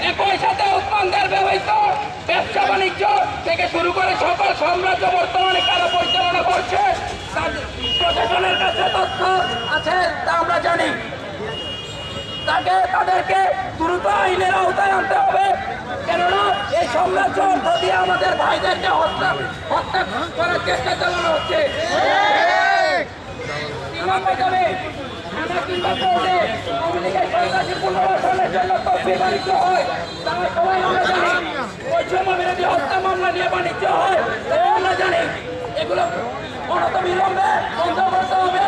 একই সাথে উৎপাদনের ব্যবহৃত ব্যবসা বাণিজ্য থেকে শুরু করে সকল সাম্রাজ্য বর্তমানে কারা পরিচালনা করছে প্রশাসনের কাছে তথ্য আছে তা আমরা জানি। তাদেরকে দ্রুত আইনের আওতায় আনতে হবে, কেননা এই সাম্রাজ্য অর্থ দিয়ে আমাদের ভাইদেরকে হত্যা করার চেষ্টা চালানো হচ্ছে। হত্যা মামলা নিয়ে বাণিজ্য হয় আমরা জানি, এগুলো অনতিবিলম্বে বন্ধ করতে হবে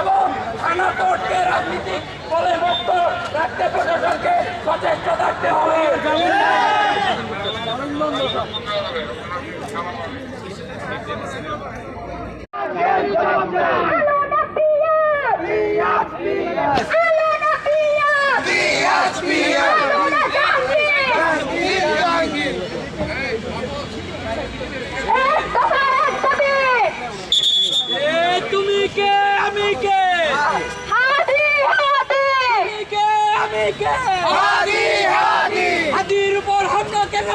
এবং থানা কোর্টকে রাজনীতিক বলে মুক্ত রাখতে প্রশাসনকে সচেষ্ট থাকতে হবে। তুমি কে আমি কে হাদির উপর হামলা কেন?